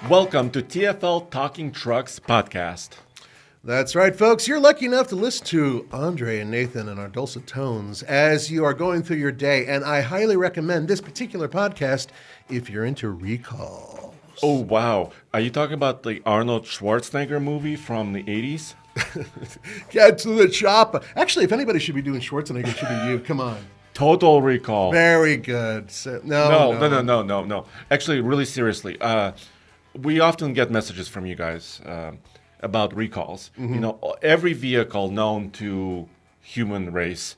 Welcome to TFL Talking Trucks podcast. That's right, folks. You're lucky enough to listen to Andre and Nathan and our dulcet tones as you are going through your day. And I highly recommend this particular podcast if you're into recalls. Oh, wow. Are you talking about the Arnold Schwarzenegger movie from the 80s? Get to the chopper. Actually, if anybody should be doing Schwarzenegger, it should be you. Come on. Total Recall. Very good. No. Actually, really seriously, we often get messages from you guys about recalls. Mm-hmm. You know, every vehicle known to human race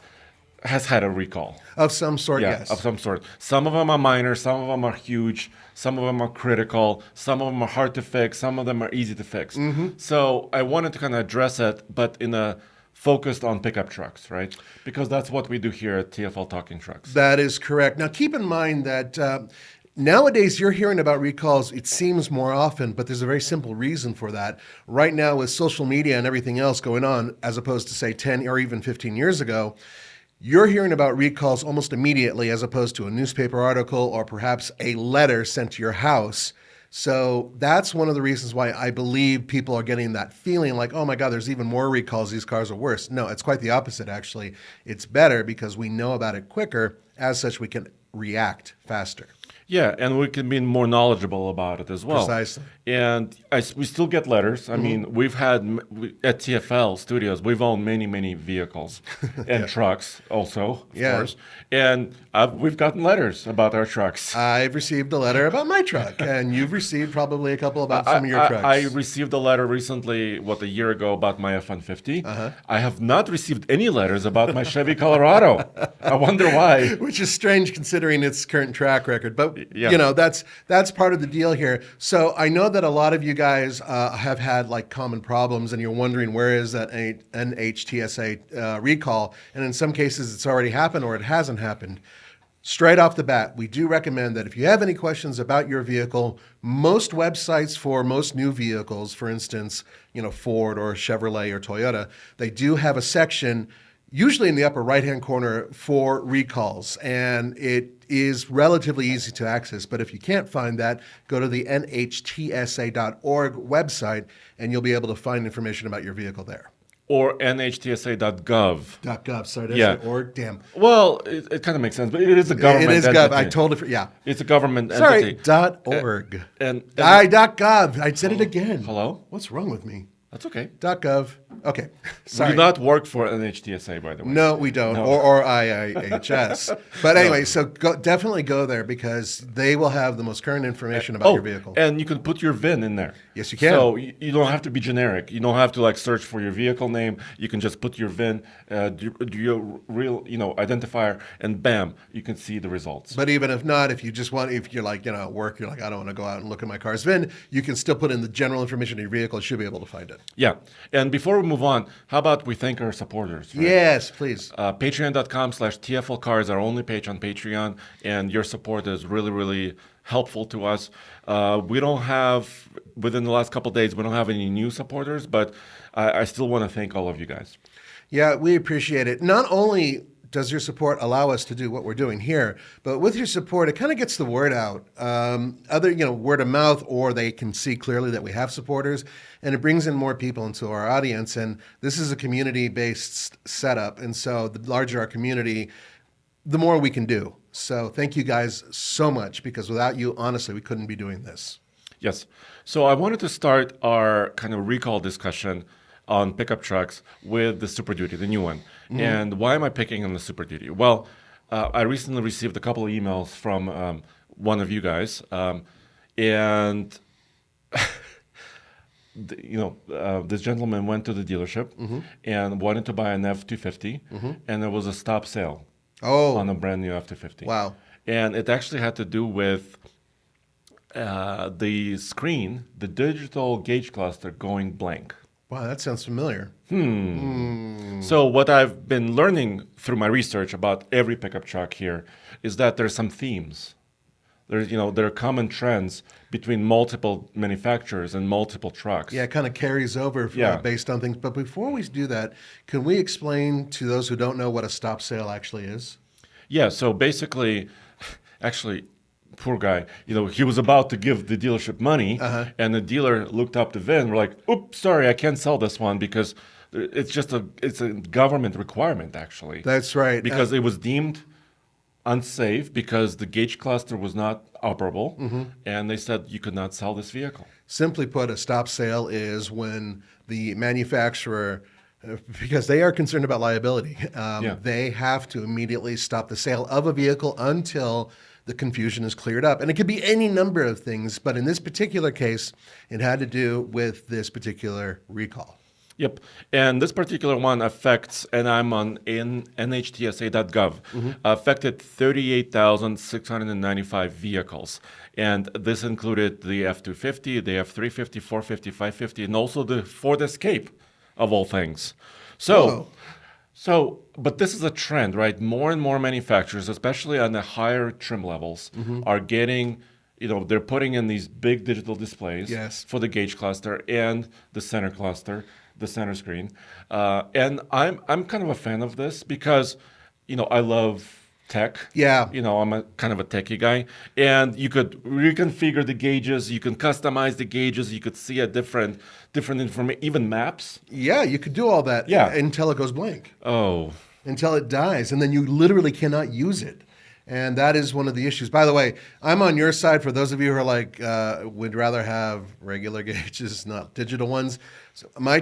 has had a recall. Of some sort, yes. Of some sort. Some of them are minor, some of them are huge, some of them are critical, some of them are hard to fix, some of them are easy to fix. Mm-hmm. So I wanted to kind of address it, but in a focused on pickup trucks, right? Because that's what we do here at TFL Talking Trucks. That is correct. Now, keep in mind that nowadays you're hearing about recalls, it seems more often, but there's a very simple reason for that. Right now, with social media and everything else going on, as opposed to, say, 10 or even 15 years ago, you're hearing about recalls almost immediately as opposed to a newspaper article or perhaps a letter sent to your house. So that's one of the reasons why I believe people are getting that feeling like, oh my God, there's even more recalls. These cars are worse. No, it's quite the opposite, actually. It's better because we know about it quicker. As such, we can react faster. Yeah, and we can be more knowledgeable about it as well. Precisely. And we still get letters. I mean, we've had, at TFL Studios, we've owned many vehicles and trucks also, of course. And we've gotten letters about our trucks. I've received a letter about my truck, and you've received probably a couple about some of your trucks. I received a letter recently, a year ago, about my F-150. I have not received any letters about my Chevy Colorado. I wonder why. Which is strange considering its current track record. But, Yeah. you know, that's part of the deal here. So I know that a lot of you guys have had like common problems and you're wondering where is that NHTSA recall. And in some cases it's already happened or it hasn't happened. Straight off the bat, we do recommend that if you have any questions about your vehicle, most websites for most new vehicles, for instance, you know, Ford or Chevrolet or Toyota, they do have a section usually in the upper right-hand corner for recalls, and it is relatively easy to access. But if you can't find that, go to the nhtsa.org website, and you'll be able to find information about your vehicle there. Or nhtsa.gov. .gov, sorry, did I say org? Damn. Well, it kind of makes sense, but it is a government It is entity. gov. I totally, yeah. It's a government Sorry, entity. .org. And .gov. I said it again. Hello? What's wrong with me? That's okay. .gov. Okay. We Sorry. do not work for NHTSA, by the way. No, we don't, No. or IIHS. But anyway, so definitely go there because they will have the most current information about your vehicle. And you can put your VIN in there. Yes, you can. So you don't have to be generic. You don't have to like search for your vehicle name. You can just put your VIN, do your real, identifier, and bam, you can see the results. But even if not, if you're like, at work, you're like, I don't want to go out and look at my car's VIN, you can still put in the general information of your vehicle. You should be able to find it. Yeah. And before we move on, how about we thank our supporters? Right? Yes, please. Patreon.com/TFLCar is our only page on Patreon, and your support is really helpful to us. We don't have, within the last couple of days, we don't have any new supporters, but I still want to thank all of you guys. Yeah, we appreciate it. Not only does your support allow us to do what we're doing here, but with your support, it kind of gets the word out. Word of mouth, or they can see clearly that we have supporters, and it brings in more people into our audience. And this is a community-based setup, and so the larger our community, the more we can do. So thank you guys so much, because without you, honestly, we couldn't be doing this. Yes. So I wanted to start our kind of recall discussion on pickup trucks with the Super Duty, the new one. Mm-hmm. And why am I picking on the Super Duty? Well, I recently received a couple of emails from one of you guys, and this gentleman went to the dealership and wanted to buy an F-250, and there was a stop sale on a brand new F-250. Wow. And it actually had to do with the screen, the digital gauge cluster going blank. Wow, that sounds familiar. So what I've been learning through my research about every pickup truck here is that there's some themes. There are common trends between multiple manufacturers and multiple trucks. Yeah, it kind of carries over based on things. But before we do that, can we explain to those who don't know what a stop sale actually is? Yeah, so basically, Poor guy. He was about to give the dealership money, and the dealer looked up the VIN. And we're like, "Oops, sorry, I can't sell this one because it's a government requirement, actually." That's right. Because it was deemed unsafe because the gauge cluster was not operable, and they said you could not sell this vehicle. Simply put, a stop sale is when the manufacturer, because they are concerned about liability, they have to immediately stop the sale of a vehicle until the confusion is cleared up. And it could be any number of things, but in this particular case, it had to do with this particular recall. Yep. And this particular one affects, and I'm on nhtsa.gov, affected 38,695 vehicles. And this included the F-250, the F-350, 450, 550, and also the Ford Escape, of all things. But this is a trend, right? More and more manufacturers, especially on the higher trim levels, are getting, they're putting in these big digital displays for the gauge cluster and the center cluster, the center screen. And I'm kind of a fan of this because, I love tech. Yeah. I'm a kind of a techie guy. And you could reconfigure the gauges, you can customize the gauges, you could see a different information, even maps. Yeah, you could do all that until it goes blank. Oh. Until it dies, and then you literally cannot use it. And that is one of the issues. By the way, I'm on your side for those of you who are like, would rather have regular gauges, not digital ones. So my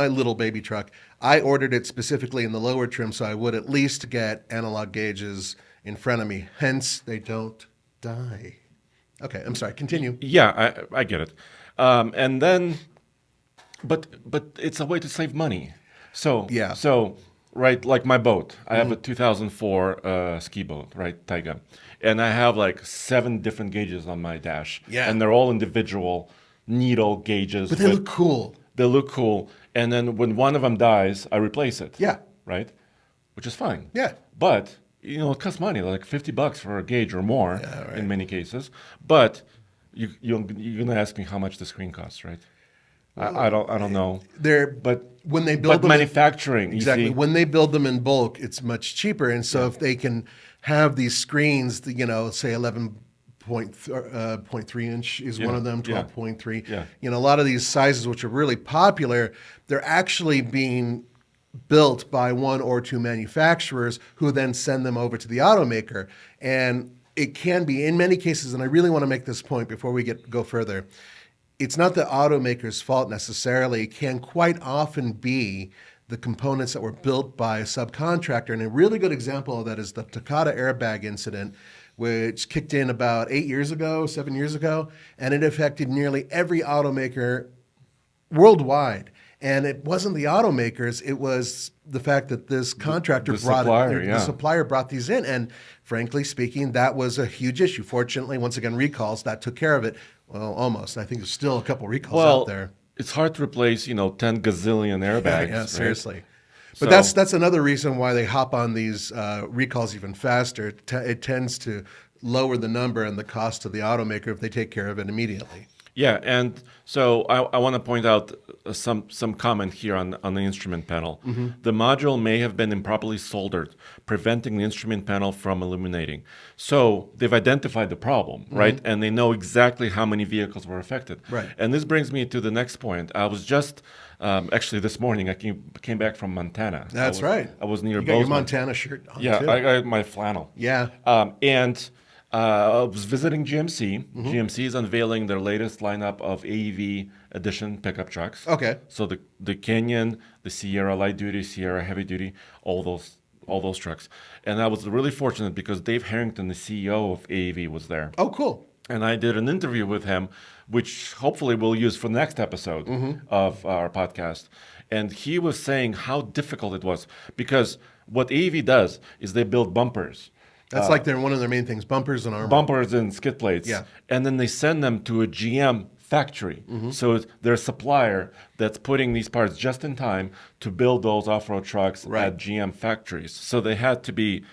little baby truck, I ordered it specifically in the lower trim so I would at least get analog gauges in front of me. Hence, they don't die. Okay, I'm sorry. Continue. Yeah, I get it. And then, but it's a way to save money. So right, like my boat. I have a 2004 ski boat, right, Taiga. And I have like 7 different gauges on my dash. Yeah. And they're all individual needle gauges. But they look cool. They look cool. And then when one of them dies, I replace it. Yeah. Right? Which is fine. Yeah. But, it costs money, like $50 for a gauge or more in many cases. But you're going to ask me how much the screen costs, right? I don't know. When they build them manufacturing, exactly. You see? When they build them in bulk, it's much cheaper. And so if they can have these screens, say 11.3 inch is one of them, 12.3. Yeah. A lot of these sizes, which are really popular, they're actually being built by 1 or 2 manufacturers who then send them over to the automaker. And it can be, in many cases, and I really want to make this point before we go further, it's not the automaker's fault necessarily. It can quite often be the components that were built by a subcontractor. And a really good example of that is the Takata airbag incident, which kicked in about 7 years ago, and it affected nearly every automaker worldwide. And it wasn't the automakers, it was the fact that this contractor the supplier brought these in. And frankly speaking, that was a huge issue. Fortunately, once again, recalls, that took care of it. Well, almost. I think there's still a couple recalls out there. It's hard to replace, 10 gazillion airbags. Yeah, seriously. Right? But that's another reason why they hop on these recalls even faster. It tends to lower the number and the cost to the automaker if they take care of it immediately. Yeah, and so I want to point out some comment here on the instrument panel. The module may have been improperly soldered, preventing the instrument panel from illuminating. So they've identified the problem, right? And they know exactly how many vehicles were affected. Right. And this brings me to the next point. I was just, actually this morning, I came back from Montana. That's right. I was near You got Bozeman. your Montana shirt on, Yeah, too. I got my flannel. Yeah. I was visiting GMC. GMC is unveiling their latest lineup of AEV edition pickup trucks. Okay. So the Canyon, the Sierra Light Duty, Sierra Heavy Duty, all those trucks. And I was really fortunate because Dave Harrington, the CEO of AEV, was there. Oh, cool. And I did an interview with him, which hopefully we'll use for the next episode of our podcast. And he was saying how difficult it was because what AEV does is they build bumpers. That's like one of their main things, bumpers and armor. Bumpers and skid plates. Yeah. And then they send them to a GM factory. So they're a supplier that's putting these parts just in time to build those off-road trucks at GM factories. So they had to be,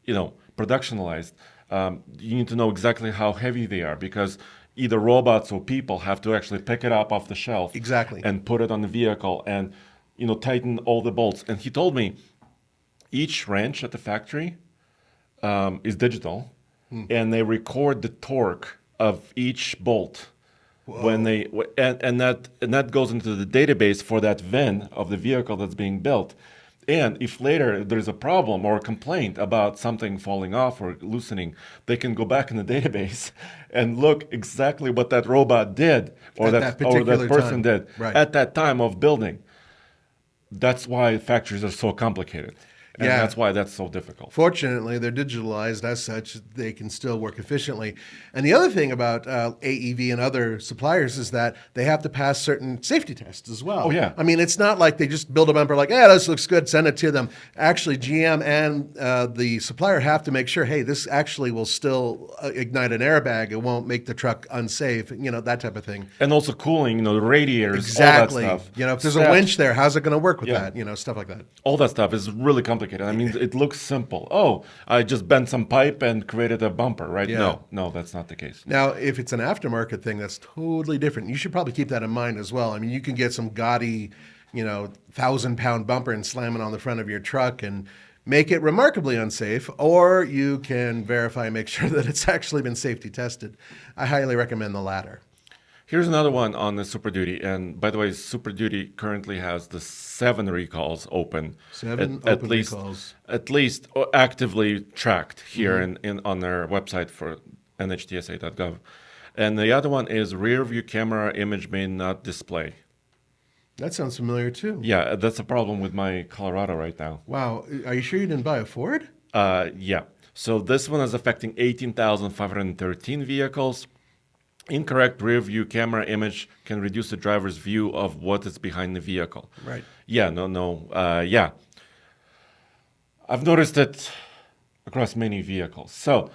productionalized. You need to know exactly how heavy they are because either robots or people have to actually pick it up off the shelf. Exactly. And put it on the vehicle and, tighten all the bolts. And he told me each wrench at the factory is digital, and they record the torque of each bolt. When they and that goes into the database for that VIN of the vehicle that's being built. And if later there's a problem or a complaint about something falling off or loosening, they can go back in the database and look exactly what that robot did or At that or that particular person time. did Right. at that time of building. That's why factories are so complicated. And Yeah. that's why that's so difficult. Fortunately, they're digitalized as such, they can still work efficiently. And the other thing about AEV and other suppliers is that they have to pass certain safety tests as well. Oh, yeah. I mean, it's not like they just build a bumper like, yeah, this looks good, send it to them. Actually, GM and the supplier have to make sure, hey, this actually will still ignite an airbag. It won't make the truck unsafe, that type of thing. And also cooling, the radiators, Exactly. all that stuff. If there's a Steps. winch there, how's it going to work with Yeah. that? Stuff like that. All that stuff is really complicated. I mean, it looks simple. Oh, I just bent some pipe and created a bumper, right? Yeah. No, that's not the case. Now, if it's an aftermarket thing, that's totally different. You should probably keep that in mind as well. I mean, you can get some gaudy, 1,000-pound bumper and slam it on the front of your truck and make it remarkably unsafe, or you can verify and make sure that it's actually been safety tested. I highly recommend the latter. Here's another one on the Super Duty. And by the way, Super Duty currently has the 7 recalls open. Seven at open least, recalls. At least actively tracked here in on their website for nhtsa.gov. And the other one is rear view camera image may not display. That sounds familiar too. Yeah, that's a problem with my Colorado right now. Wow. Are you sure you didn't buy a Ford? Yeah. So this one is affecting 18,513 vehicles. Incorrect rear view camera image can reduce the driver's view of what is behind the vehicle. Right. Yeah, yeah. I've noticed it across many vehicles. So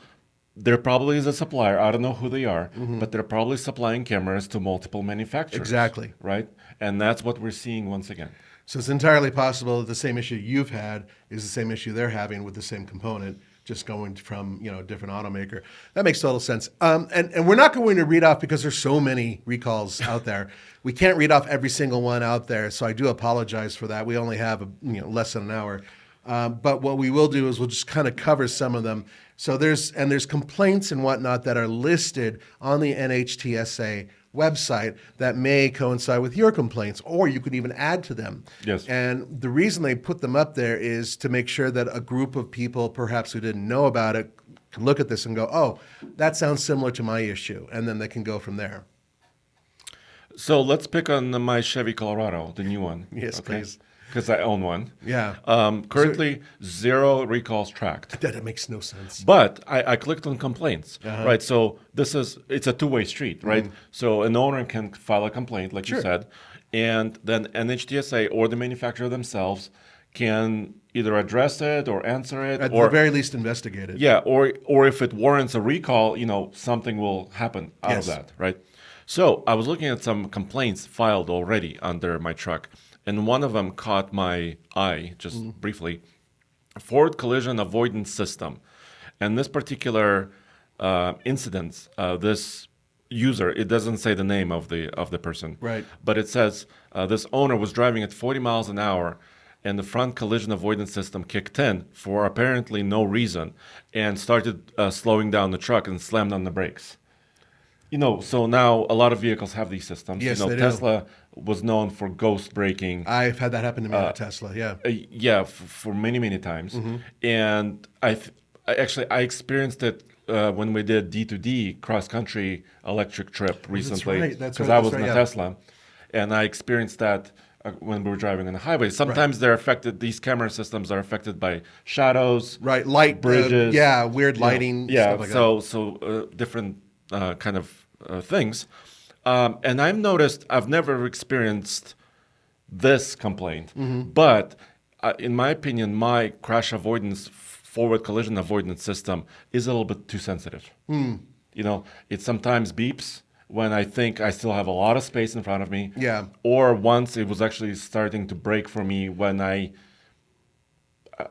there probably is a supplier, I don't know who they are, but they're probably supplying cameras to multiple manufacturers. Exactly. Right? And that's what we're seeing once again. So it's entirely possible that the same issue you've had is the same issue they're having with the same component, just going from a different automaker. That makes total sense. And we're not going to read off because there's so many recalls out there. We can't read off every single one out there, so I do apologize for that. We only have less than an hour. But what we will do is we'll just kind of cover some of them. So there's complaints and whatnot that are listed on the NHTSA website that may coincide with your complaints, or you could even add to them. Yes. And the reason they put them up there is to make sure that a group of people, perhaps who didn't know about it, can look at this and go, oh, that sounds similar to my issue. And then they can go from there. So let's pick on my Chevy Colorado, the new one. Yes, please. Because I own one. Yeah. Currently, 0 recalls tracked. That makes no sense. But I clicked on complaints, right? So it's a two-way street, right? So an owner can file a complaint, like you said, and then NHTSA or the manufacturer themselves can either address it or answer it, At or the very least, investigate it. yeah, or if it warrants a recall, something will happen out of that, right? So I was looking at some complaints filed already under my truck, and one of them caught my eye just briefly. Ford collision avoidance system, and this particular incident, this user, it doesn't say the name of the person, Right. but it says this owner was driving at 40 miles an hour, and the front collision avoidance system kicked in for apparently no reason, and started slowing down the truck and slammed on the brakes. So now a lot of vehicles have these systems. Yes, they do. Tesla was known for ghost braking. I've had that happen to me on a Tesla, yeah. For many, many times. Mm-hmm. And I experienced it when we did D2D cross-country electric trip recently. right, that's Because right, I that's was in right, a yeah. Tesla. And I experienced that when we were driving on the highway. Sometimes they're affected, these camera systems are affected by shadows. Right, light, bridges. weird lighting, Yeah, stuff like that. so different kind of things. And I've noticed, I've never experienced this complaint, but in my opinion, my crash avoidance, forward collision avoidance system is a little bit too sensitive. It sometimes beeps when I think I still have a lot of space in front of me. Yeah. Or once it was actually starting to brake for me when I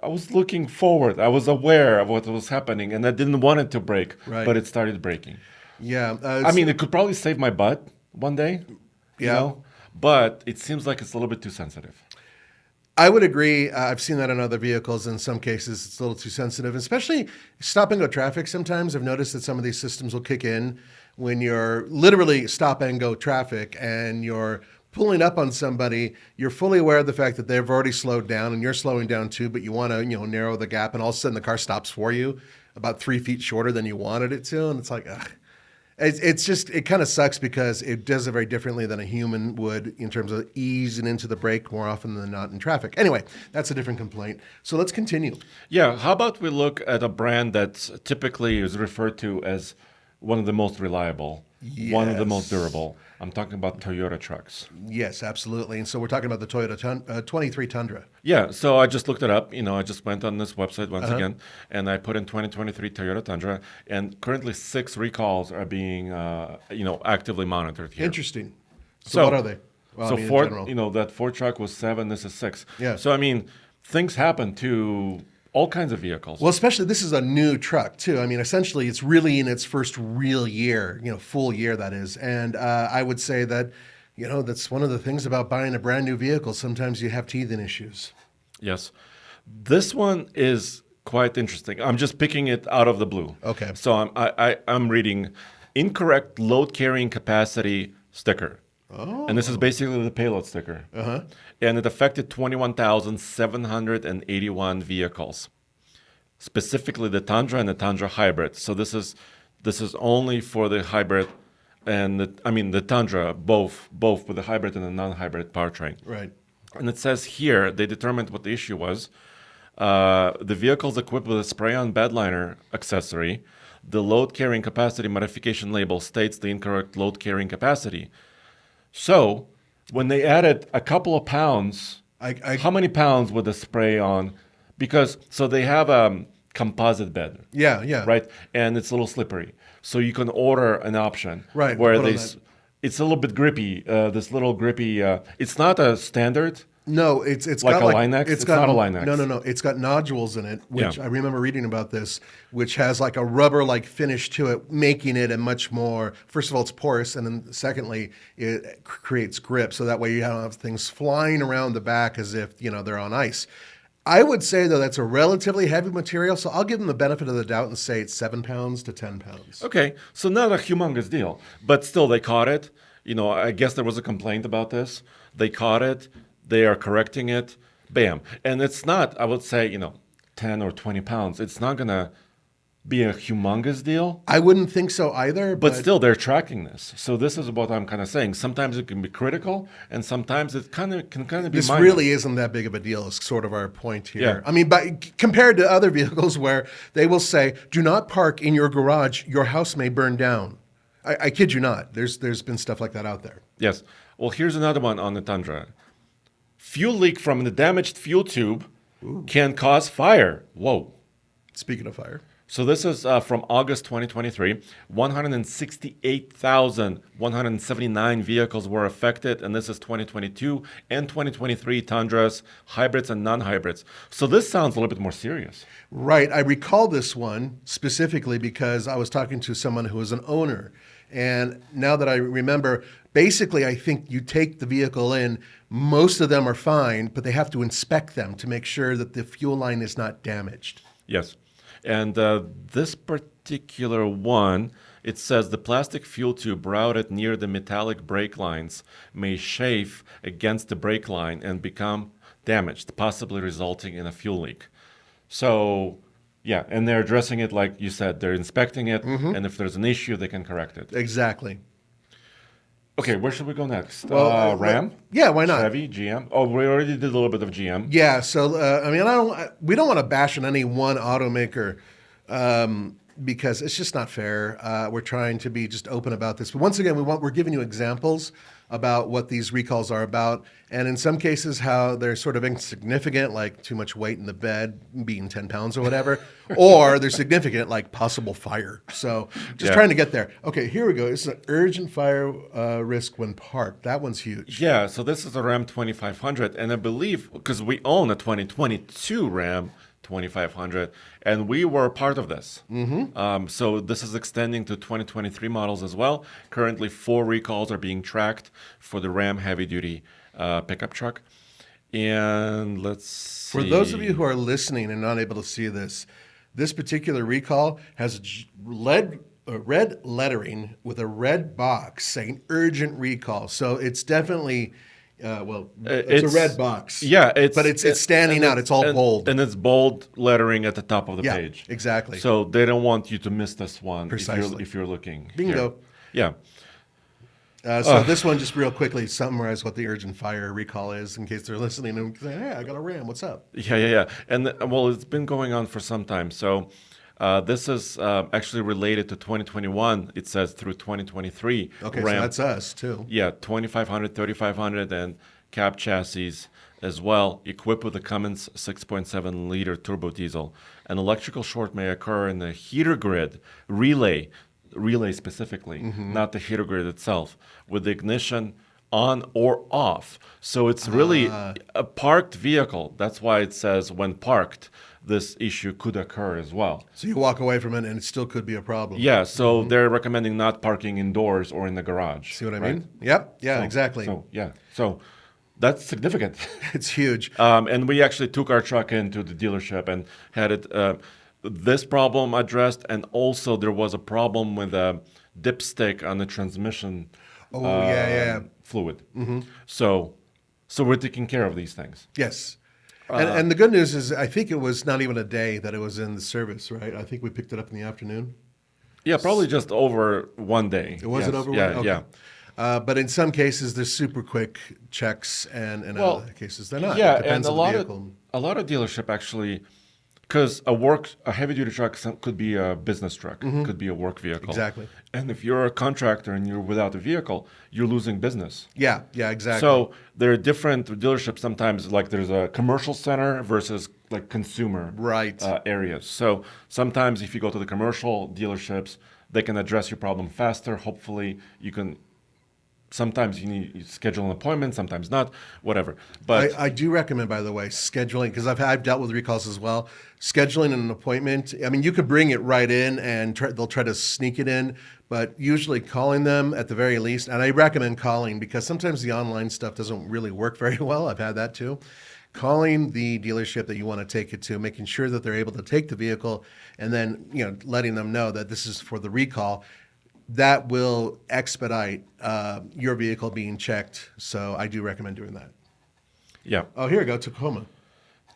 was looking forward. I was aware of what was happening, and I didn't want it to break, Right. but it started breaking. Yeah. I mean, it could probably save my butt one day, Yeah. but it seems like it's a little bit too sensitive. I would agree. I've seen that in other vehicles. In some cases, it's a little too sensitive, especially stop and go traffic. Sometimes I've noticed that some of these systems will kick in when you're literally stop and go traffic and you're pulling up on somebody. You're fully aware of the fact that they've already slowed down and you're slowing down too, but you want to, narrow the gap, and all of a sudden the car stops for you about 3 feet shorter than you wanted it to. And it's like, ugh. It's just, it kind of sucks because it does it very differently than a human would in terms of easing into the brake more often than not in traffic. Anyway, that's a different complaint. So let's continue. Yeah, how about we look at a brand that typically is referred to as one of the most reliable, one of the most durable. I'm talking about Toyota trucks. Yes, absolutely. And so we're talking about the Toyota 23 Tundra. Yeah, so I just looked it up. I just went on this website once again, and I put in 2023 Toyota Tundra, and currently 6 recalls are being, actively monitored here. Interesting. So what are they? Well, so in Ford, general. that Ford truck was 7. This is 6. Yeah. So things happen to all kinds of vehicles. Well, especially this is a new truck too. Essentially, it's really in its first real year, full year that is. And I would say that, that's one of the things about buying a brand new vehicle. Sometimes you have teething issues. Yes, this one is quite interesting. I'm just picking it out of the blue. Okay. So I'm reading incorrect load carrying capacity sticker. Oh. And this is basically the payload sticker. And it affected 21,781 vehicles, specifically the Tundra and the Tundra Hybrid. So this is only for the hybrid and the Tundra, both with the hybrid and the non-hybrid powertrain. Right. And it says here they determined what the issue was. The vehicle's equipped with a spray-on bedliner accessory. The load carrying capacity modification label states the incorrect load carrying capacity. So when they added a couple of pounds, how many pounds would the spray on? Because so they have a composite bed. Yeah. Right, and it's a little slippery. So you can order an option. Right. Where it's a little bit grippy. This little grippy. It's not a standard. No, it's like got a Line-X? It's got, not a Line-X. No. It's got nodules in it, which I remember reading about this, which has like a rubber-like finish to it, making it a much more. First of all, it's porous, and then secondly, it creates grip, so that way you don't have things flying around the back as if they're on ice. I would say though that's a relatively heavy material, so I'll give them the benefit of the doubt and say it's 7 pounds to 10 pounds. Okay, so not a humongous deal, but still they caught it. I guess there was a complaint about this. They caught it. They are correcting it. Bam. And it's not, I would say, 10 or 20 pounds. It's not going to be a humongous deal. I wouldn't think so either. But still, they're tracking this. So this is what I'm kind of saying. Sometimes it can be critical, and sometimes it can kind of be this minor. really isn't that big of a deal is sort of our point here. Yeah. But compared to other vehicles where they will say, do not park in your garage, your house may burn down. I kid you not. There's been stuff like that out there. Yes. Well, here's another one on the Tundra. Fuel leak from the damaged fuel tube can cause fire. Whoa. Speaking of fire. So this is from August 2023. 168,179 vehicles were affected, and this is 2022 and 2023 Tundras, hybrids and non-hybrids. So this sounds a little bit more serious. Right. I recall this one specifically because I was talking to someone who was an owner. And now that I remember, basically, I think you take the vehicle in, most of them are fine, but they have to inspect them to make sure that the fuel line is not damaged. Yes. And this particular one, it says the plastic fuel tube routed near the metallic brake lines may chafe against the brake line and become damaged, possibly resulting in a fuel leak. So, yeah, and they're addressing it like you said. They're inspecting it, and if there's an issue, they can correct it. Exactly. Okay, where should we go next? Well, Ram? Yeah, why not? Chevy, GM? Oh, we already did a little bit of GM. Yeah, so we don't want to bash on any one automaker because it's just not fair. We're trying to be just open about this. But once again, we're giving you examples about what these recalls are about, and in some cases how they're sort of insignificant, like too much weight in the bed, being 10 pounds or whatever, or they're significant, like possible fire. So just trying to get there. Okay, here we go. This is an urgent fire risk when parked. That one's huge. Yeah, so this is a Ram 2500, and I believe, because we own a 2022 Ram 2500, and we were part of this. So this is extending to 2023 models as well. Currently, 4 recalls are being tracked for the Ram heavy-duty pickup truck. And let's see. For those of you who are listening and not able to see this, this particular recall has red lettering with a red box saying urgent recall. So it's definitely, it's a red box. Yeah, but it's standing out. It's all bold. And it's bold lettering at the top of the page. Exactly. So they don't want you to miss this one Precisely. if you're looking. Bingo. Here. Yeah. So this one, just real quickly, summarize what the urgent fire recall is in case they're listening and say, hey, I got a RAM. What's up? Yeah. And well, it's been going on for some time. So this is actually related to 2021. It says through 2023. Okay, RAM. so that's us too. Yeah, 2500, 3500, and cab chassis as well, equipped with a Cummins 6.7 liter turbo diesel. An electrical short may occur in the heater grid relay specifically, not the heater grid itself, with the ignition on or off. So it's really a parked vehicle. That's why it says when parked, this issue could occur as well. So you walk away from it and it still could be a problem. Yeah, so they're recommending not parking indoors or in the garage. See what I right? mean? Yep. Yeah, exactly. So that's significant. It's huge. And we actually took our truck into the dealership and had it this problem addressed, and also there was a problem with a dipstick on the transmission fluid. So we're taking care of these things. Yes. And the good news is I think it was not even a day that it was in the service, right? I think we picked it up in the afternoon. Yeah, probably just over one day. It wasn't over one day? Okay. Yeah. But in some cases, there's super quick checks, and in other cases, they're not. Yeah, it depends and on the vehicle. a lot of dealership actually, because a heavy duty truck could be a business truck, could be a work vehicle. Exactly. And if you're a contractor and you're without a vehicle, you're losing business. Yeah, exactly. So there are different dealerships sometimes, like there's a commercial center versus like consumer areas. So sometimes if you go to the commercial dealerships, they can address your problem faster. Hopefully you can. Sometimes you schedule an appointment, sometimes not, whatever. But I do recommend, by the way, scheduling, because I've dealt with recalls as well. Scheduling an appointment. I mean, you could bring it right in, and they'll try to sneak it in. But usually calling them at the very least, and I recommend calling because sometimes the online stuff doesn't really work very well. I've had that too. Calling the dealership that you want to take it to, making sure that they're able to take the vehicle, and then letting them know that this is for the recall. That will expedite your vehicle being checked. So I do recommend doing that. Yeah. Oh, here we go, Tacoma.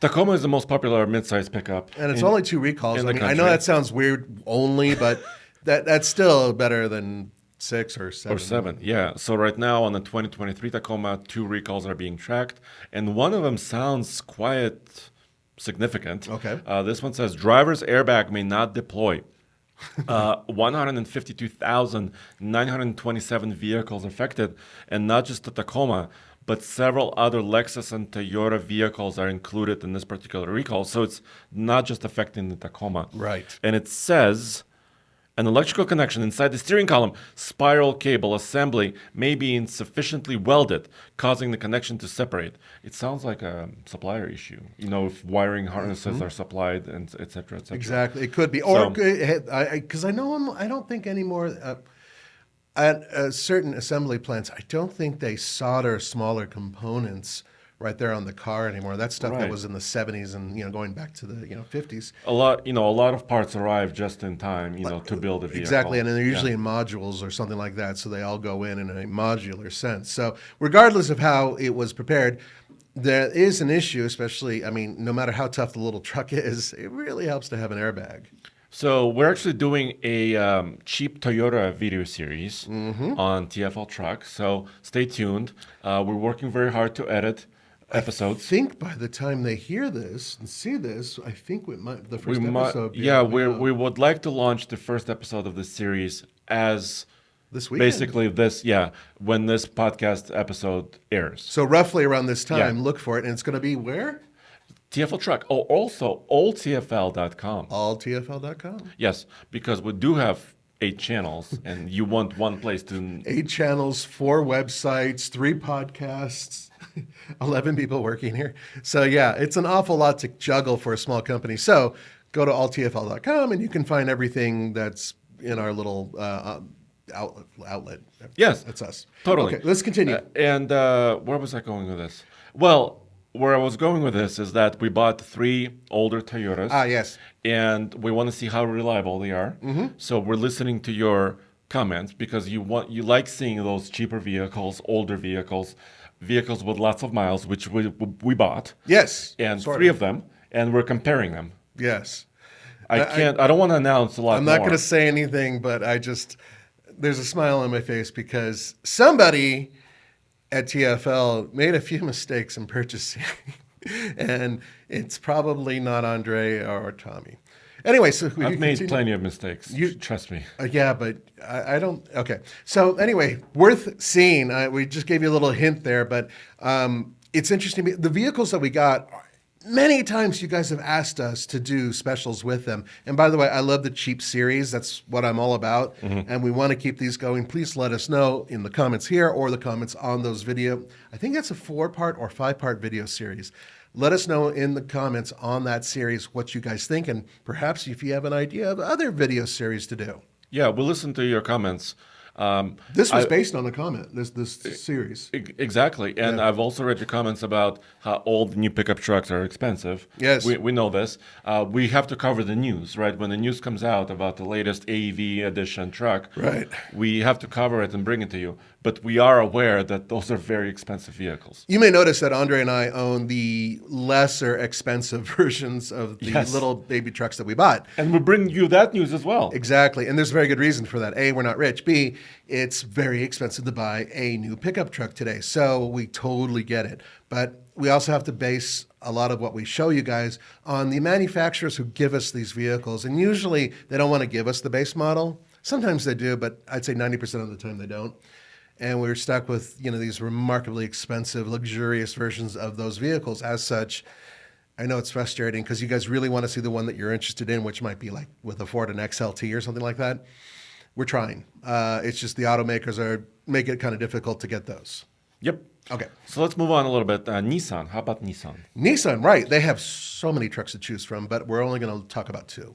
Tacoma is the most popular midsize pickup. And it's only 2 recalls. I mean, I know that sounds weird only, but that's still better than 6 or 7. Or 7, yeah. So right now on the 2023 Tacoma, 2 recalls are being tracked. And one of them sounds quite significant. Okay. This one says, driver's airbag may not deploy. 152,927 vehicles affected, and not just the Tacoma, but several other Lexus and Toyota vehicles are included in this particular recall. So it's not just affecting the Tacoma. Right. And it says an electrical connection inside the steering column, spiral cable assembly may be insufficiently welded, causing the connection to separate. It sounds like a supplier issue. If wiring harnesses are supplied, and et cetera, et cetera. Exactly. It could be. Or because I don't think anymore at certain assembly plants, I don't think they solder smaller components right there on the car anymore. That stuff that was in the 70s and going back to the 50s. A lot of parts arrive just in time, to build a vehicle. Exactly, and they're usually in modules or something like that, so they all go in a modular sense. So regardless of how it was prepared, there is an issue, especially, no matter how tough the little truck is, it really helps to have an airbag. So we're actually doing a cheap Toyota video series on TFL Truck. So stay tuned. We're working very hard to edit episodes. I think by the time they hear this and see this, I think the first episode. We would like to launch the first episode of this series as this weekend. Basically when this podcast episode airs. So roughly around this time, look for it, and it's going to be where? TFL Truck. Oh, also alltfl.com. Alltfl.com. Yes, because we do have 8 channels, and you want one place to... 8 channels, 4 websites, 3 podcasts, 11 people working here. So yeah, it's an awful lot to juggle for a small company. So go to alltfl.com, and you can find everything that's in our little outlet. Yes. That's us. Totally. Okay, let's continue. And where was I going with this? Well, where I was going with this is that we bought 3 older Toyotas. Yes. And we want to see how reliable they are. So we're listening to your comments because you like seeing those cheaper vehicles, older vehicles, vehicles with lots of miles, which we bought. Yes. And sort 3 of them, and we're comparing them. Yes. I don't want to announce a lot I'm more. not going to say anything, but there's a smile on my face because somebody at TFL made a few mistakes in purchasing. And it's probably not Andre or Tommy. Anyway, so we I've can made continue. plenty of mistakes. Trust me. Yeah, but I don't. Okay. So anyway, worth seeing. We just gave you a little hint there, but it's interesting. The vehicles that we got, many times you guys have asked us to do specials with them. And by the way, I love the cheap series. That's what I'm all about. And we want to keep these going. Please let us know in the comments here or the comments on those video. I think that's a 4-part or 5-part video series. Let us know in the comments on that series what you guys think, and perhaps if you have an idea of other video series to do. Yeah, we'll listen to your comments. This was based on a comment, this series. Exactly. And I've also read your comments about how all the new pickup trucks are expensive. Yes. We know this. We have to cover the news, right? When the news comes out about the latest AEV edition truck, Right. we have to cover it and bring it to you. But we are aware that those are very expensive vehicles. You may notice that Andre and I own the lesser expensive versions of the Yes. little baby trucks that we bought. And we bring you that news as well. Exactly. And there's a very good reason for that. A, we're not rich. B, it's very expensive to buy a new pickup truck today. So we totally get it. But we also have to base a lot of what we show you guys on the manufacturers who give us these vehicles. And usually they don't want to give us the base model. Sometimes they do, but I'd say 90% of the time they don't. And we're stuck with, these remarkably expensive, luxurious versions of those vehicles. As such, I know it's frustrating because you guys really want to see the one that you're interested in, which might be like with a Ford and XLT or something like that. We're trying. It's just the automakers make it kind of difficult to get those. Yep. Okay. So let's move on a little bit. Nissan. How about Nissan? Nissan, right. They have so many trucks to choose from, but we're only going to talk about 2.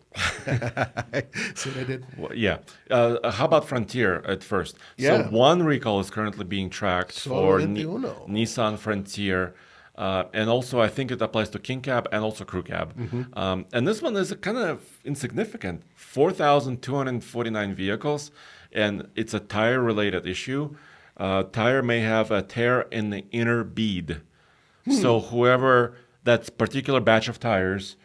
See what I did? Well, yeah. How about Frontier at first? Yeah. So one recall is currently being tracked for uno. Nissan Frontier. And also, I think it applies to King Cab and also Crew Cab. And this one is kind of insignificant. 4,249 vehicles, and it's a tire-related issue. Tire may have a tear in the inner bead. So whoever, that particular batch of tires,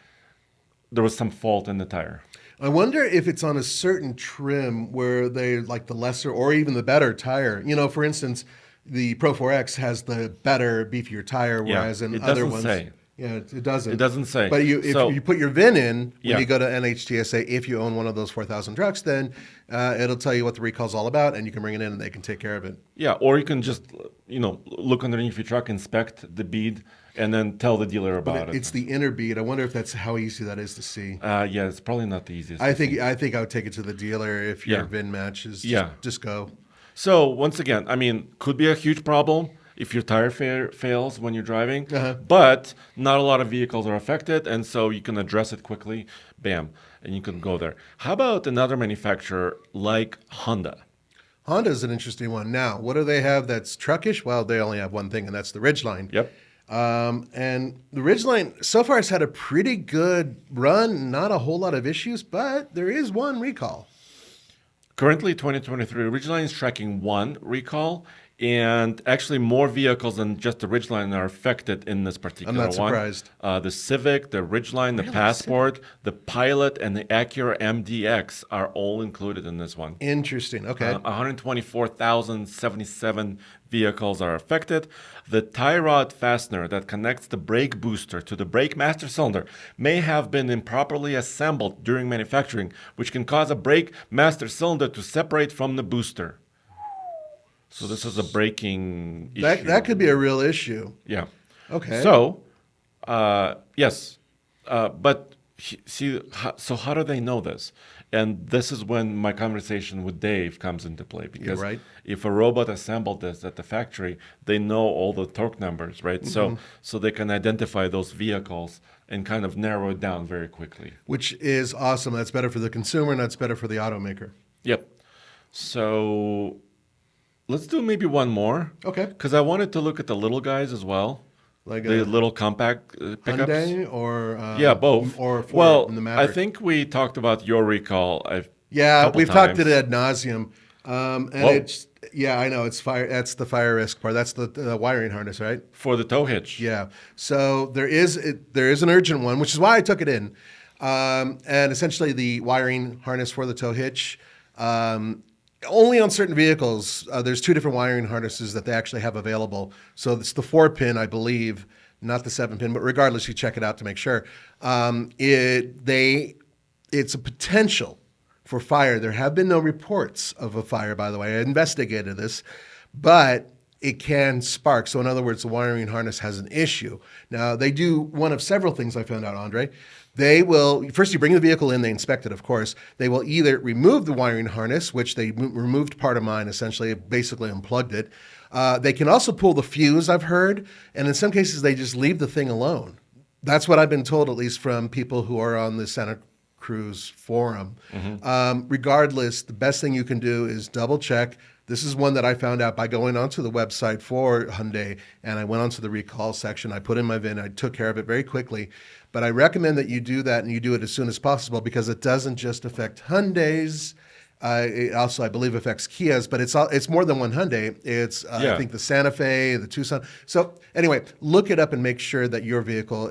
there was some fault in the tire. I wonder if it's on a certain trim where they like the lesser or even the better tire. For instance, the Pro 4X has the better, beefier tire, whereas in other ones, say. Yeah, it doesn't. It doesn't say. But if you put your VIN in when you go to NHTSA, if you own one of those 4,000 trucks, then it'll tell you what the recall's all about, and you can bring it in, and they can take care of it. Yeah, or you can just look underneath your truck, inspect the bead, and then tell the dealer about it. It's the inner bead. I wonder if that's how easy that is to see. Yeah, it's probably not the easiest. I think I would take it to the dealer if your VIN matches. Just go. So once again, could be a huge problem if your tire fails when you're driving, but not a lot of vehicles are affected, and so you can address it quickly, bam, and you can go there. How about another manufacturer like Honda? Honda is an interesting one. Now, what do they have that's truckish? Well, they only have one thing, and that's the Ridgeline. Yep. And the Ridgeline so far has had a pretty good run, not a whole lot of issues, but there is one recall. Currently, 2023, Ridgeline is tracking 1 recall, and actually more vehicles than just the Ridgeline are affected in this particular one. I'm not surprised. The Civic, the Ridgeline, the Passport, the Pilot, and the Acura MDX are all included in this one. Interesting. Okay. 124,077 vehicles are affected. The tie rod fastener that connects the brake booster to the brake master cylinder may have been improperly assembled during manufacturing, which can cause a brake master cylinder to separate from the booster. So this is a braking issue. That could be a real issue. Yeah. Okay. So, yes. But see, so how do they know this? And this is when my conversation with Dave comes into play. Because if a robot assembled this at the factory, they know all the torque numbers, right? So they can identify those vehicles and kind of narrow it down very quickly. Which is awesome. That's better for the consumer, and that's better for the automaker. Yep. So let's do maybe one more. Okay. Because I wanted to look at the little guys as well. like The a little compact pickups? Hyundai or Yeah, both. or Ford Well, in the I Maverick? think we talked about your recall a Yeah, couple we've talked it times. ad nauseum, and Whoa, it's yeah, I know it's fire. That's the fire risk part. That's the wiring harness, right? for the tow hitch. Yeah. So there is an urgent one, which is why I took it in, and essentially the wiring harness for the tow hitch. Only on certain vehicles, there's two different wiring harnesses that they actually have available. So it's the 4-pin, I believe, not the 7-pin, but regardless, you check it out to make sure. It's a potential for fire. There have been no reports of a fire, by the way. I investigated this, but it can spark. So in other words, the wiring harness has an issue. Now, they do one of several things I found out, Andre. They will, first you bring the vehicle in, they inspect it, of course. They will either remove the wiring harness, which they removed part of mine, essentially, basically unplugged it. They can also pull the fuse, I've heard, and in some cases they just leave the thing alone. That's what I've been told, at least from people who are on the Santa Cruz forum. Regardless, the best thing you can do is double check. This is one that I found out by going onto the website for Hyundai, and I went onto the recall section. I put in my VIN. I took care of it very quickly. But I recommend that you do that and you do it as soon as possible because it doesn't just affect Hyundais. It also, I believe, affects Kias, but it's more than one Hyundai. It's Yeah. I think the Santa Fe, the Tucson. So anyway, look it up and make sure that your vehicle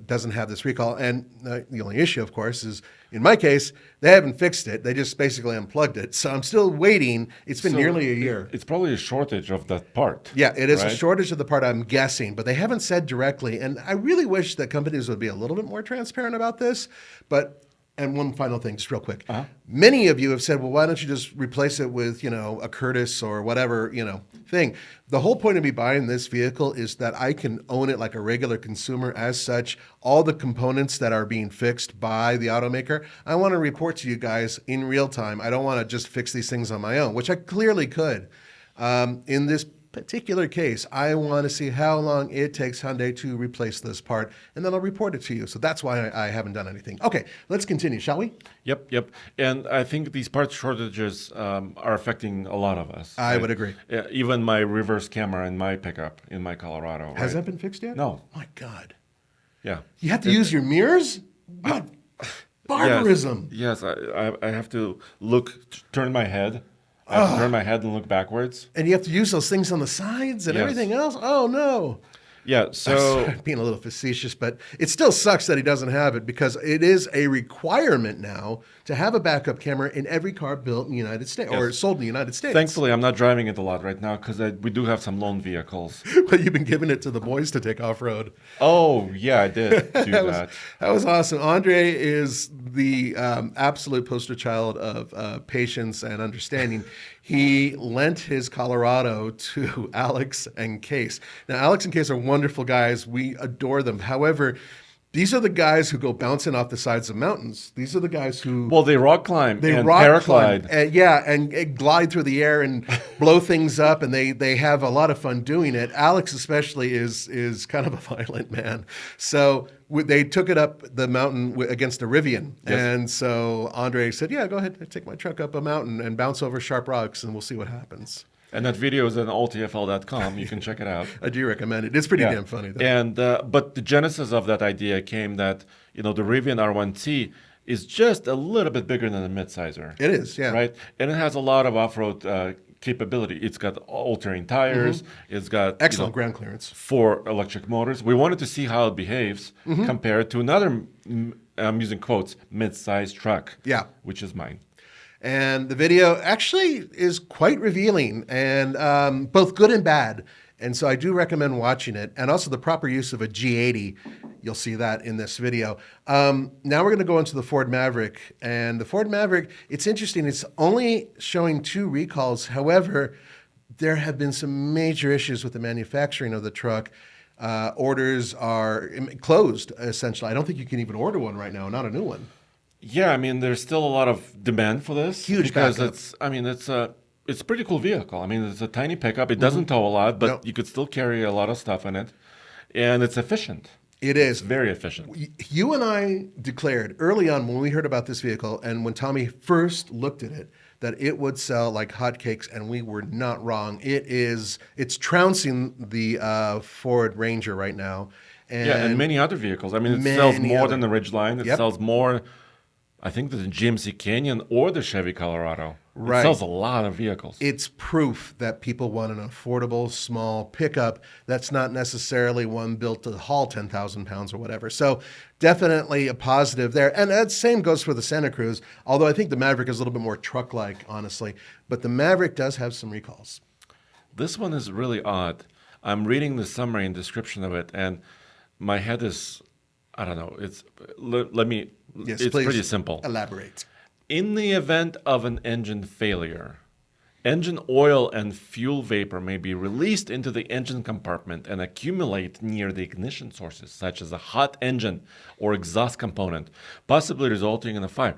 doesn't have this recall. And the only issue, of course, is in my case they haven't fixed it. They just basically unplugged it. So I'm still waiting. It's been So nearly a year. It's probably a shortage of that part. Yeah, it is a right? shortage of the part, I'm guessing, but they haven't said directly. And I really wish that companies would be a little bit more transparent about this. And one final thing, just real quick. Many of you have said, well, why don't you just replace it with, a Curtis or whatever, thing. The whole point of me buying this vehicle is that I can own it like a regular consumer. As such, all the components that are being fixed by the automaker, I want to report to you guys in real time. I don't want to just fix these things on my own, which I clearly could. In this particular case, I want to see how long it takes Hyundai to replace this part, and then I'll report it to you. So that's why I haven't done anything. Okay, let's continue, shall we? Yep. And I think these part shortages are affecting a lot of us. I right? would agree. Even my reverse camera in my pickup in my Colorado. Has right? that been fixed yet? No. My God. Yeah. You have to use your mirrors? What barbarism. Yes, I have to turn my head. I have to turn my head and look backwards. And you have to use those things on the sides and Yes. everything else? Oh, no. Yeah, so Sorry, being a little facetious, but it still sucks that he doesn't have it because it is a requirement now to have a backup camera in every car built in the United States or sold in the United States. thankfully I'm not driving it a lot right now because we do have some loan vehicles. But you've been giving it to the boys to take off road. Oh, yeah, I did do that. That was awesome. Andre is the absolute poster child of patience and understanding. He lent his Colorado to Alex and Case. Now, Alex and Case are wonderful guys. We adore them. However, these are the guys who go bouncing off the sides of mountains. These are the guys who Well, they rock climb and rock paraglide. climb, and glide through the air and blow things up, and they have a lot of fun doing it. Alex especially is kind of a violent man, so they took it up the mountain against a Rivian, and so Andre said, "Yeah, go ahead, take my truck up a mountain and bounce over sharp rocks, and we'll see what happens." And that video is on alltfl.com. You can check it out. I do recommend it. It's pretty damn funny, though. And but the genesis of that idea came that the Rivian R1T is just a little bit bigger than a midsizer. It is, yeah. Right, and it has a lot of off-road capability. It's got all-terrain tires. It's got Excellent ground clearance. 4 electric motors. We wanted to see how it behaves compared to another, I'm using quotes, mid-sized truck. Yeah. Which is mine. And the video actually is quite revealing and both good and bad. And so I do recommend watching it. And also the proper use of a G80. You'll see that in this video. Now we're going to go into the Ford Maverick. And the Ford Maverick, it's interesting. It's only showing 2 recalls. However, there have been some major issues with the manufacturing of the truck. Orders are closed, essentially. I don't think you can even order one right now, not a new one. Yeah, I mean, there's still a lot of demand for this. Huge because backup. it's a pretty cool vehicle. I mean, it's a tiny pickup. It doesn't tow a lot, but you could still carry a lot of stuff in it, and it's efficient. It It's is. very efficient. You and I declared early on when we heard about this vehicle and when Tommy first looked at it that it would sell like hotcakes, and we were not wrong. It's trouncing the Ford Ranger right now, Yeah, and and many other vehicles. I mean, it sells many more other. than the Ridgeline. It Yep. sells more, I think, than the GMC Canyon or the Chevy Colorado. Right. It sells a lot of vehicles. It's proof that people want an affordable, small pickup that's not necessarily one built to haul 10,000 pounds or whatever. So definitely a positive there. And that same goes for the Santa Cruz, although I think the Maverick is a little bit more truck-like, honestly. But the Maverick does have some recalls. This one is really odd. I'm reading the summary and description of it, and my head is, I don't know. Let me. Yes, it's please pretty simple. elaborate. In the event of an engine failure, engine oil and fuel vapor may be released into the engine compartment and accumulate near the ignition sources, such as a hot engine or exhaust component, possibly resulting in a fire.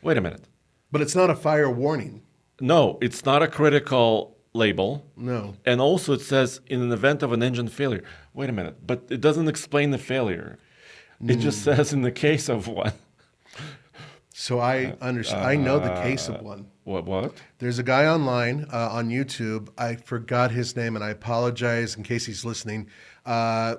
Wait a minute. But it's not a fire warning. No, it's not a critical label. No. And also it says in an event of an engine failure. Wait a minute. But it doesn't explain the failure. It just says in the case of one. So I understand. I know the case of one. What? There's a guy online on YouTube. I forgot his name, and I apologize in case he's listening.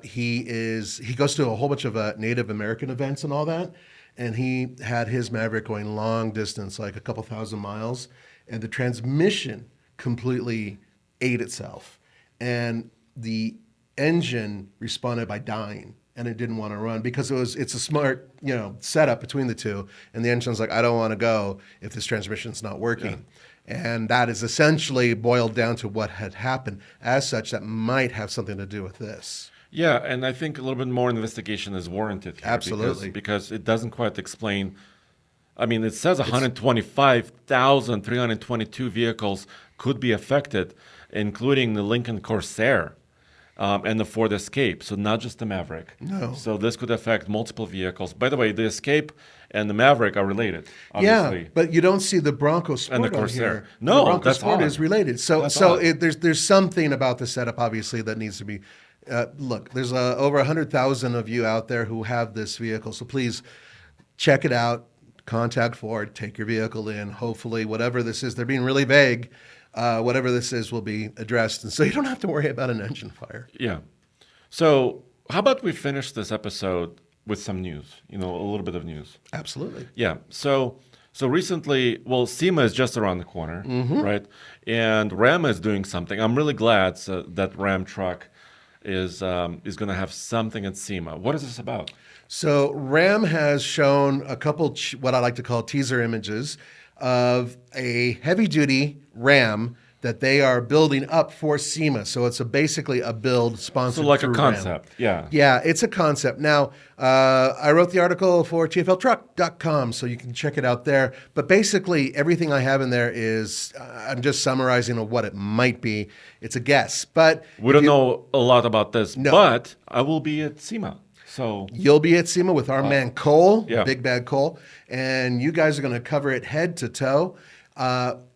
He goes to a whole bunch of Native American events and all that, and he had his Maverick going long distance, like a couple thousand miles, and the transmission completely ate itself, and the engine responded by dying. And it didn't want to run because it's a smart, setup between the two. And the engine's like, I don't want to go if this transmission's not working. Yeah. And that is essentially boiled down to what had happened. As such, that might have something to do with this. Yeah, and I think a little bit more investigation is warranted here. Absolutely. Because it doesn't quite explain. I mean, it says 125,322 vehicles could be affected, including the Lincoln Corsair. And the Ford Escape, so not just the Maverick. No. So this could affect multiple vehicles. By the way, the Escape and the Maverick are related, obviously. Yeah, but you don't see the Bronco Sport And the on Corsair. here. No, the Bronco that's Sport odd. is related. So That's odd. there's something about the setup, obviously, that needs to be. Look, there's over 100,000 of you out there who have this vehicle, so please check it out. Contact Ford, take your vehicle in. Hopefully, whatever this is, they're being really vague. Whatever this is will be addressed, and so you don't have to worry about an engine fire. Yeah. So how about we finish this episode with some news, a little bit of news. Absolutely. Yeah. So recently, SEMA is just around the corner, right? And Ram is doing something. I'm really glad that Ram truck is going to have something at SEMA. What is this about? So Ram has shown a couple what I like to call teaser images of a heavy-duty Ram that they are building up for SEMA. So it's basically a build sponsored So like a through concept, Ram. yeah. Yeah, it's a concept. Now, I wrote the article for TFLtruck.com, so you can check it out there. But basically, everything I have in there is, I'm just summarizing of what it might be. It's a guess. But We don't know a lot about this, No. but I will be at SEMA. So you'll be at SEMA with our man Cole, yeah. Big Bad Cole, and you guys are going to cover it head to toe,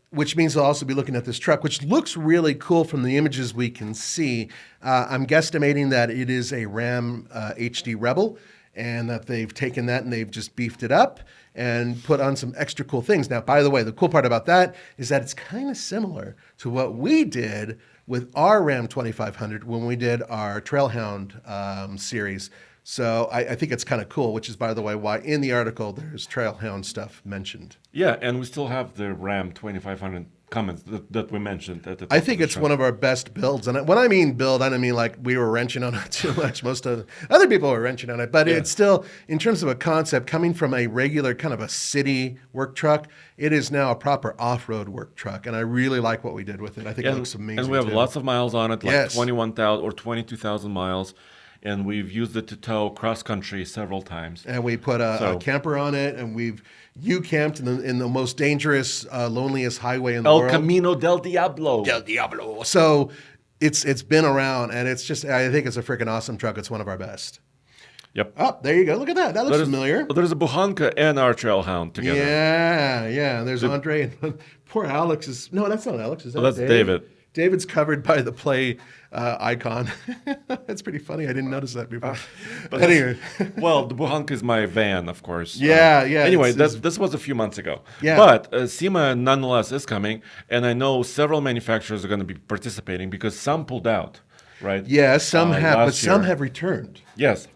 which means I'll also be looking at this truck, which looks really cool from the images we can see. I'm guesstimating that it is a Ram HD Rebel, and that they've taken that and they've just beefed it up and put on some extra cool things. Now, by the way, the cool part about that is that it's kind of similar to what we did with our Ram 2500 when we did our Trailhound series. So I think it's kind of cool, which is, by the way, why in the article there's Trailhound stuff mentioned. yeah, and we still have the Ram 2500 comments that we mentioned at the top I think of the it's show. one of our best builds. And when I mean build, I don't mean like we were wrenching on it too much. Most of other people were wrenching on it. But it's still, in terms of a concept, coming from a regular kind of a city work truck, it is now a proper off-road work truck. And I really like what we did with it. I think it looks amazing. And we have too. lots of miles on it, like Yes. 21,000 or 22,000 miles. And we've used it to tow cross country several times. And we put a camper on it, and you camped in the most dangerous, loneliest highway in the El world. Camino del Diablo. Del Diablo. So it's been around, and it's just, I think it's a freaking awesome truck. It's one of our best. Yep. Oh, there you go. Look at that. That looks familiar. There's a Buhanka and our Trailhound together. Yeah. There's Andre and poor Alex is. No, that's not Alex. Is that That's David. David's covered by the play icon. That's pretty funny. I didn't notice that before. But Anyway, well, the Buhank is my van, of course. Yeah, yeah, Anyway, it's- this was a few months ago. Yeah. But SEMA nonetheless is coming, and I know several manufacturers are going to be participating because some pulled out, right? yeah, some have, but last some year. have returned. Yes.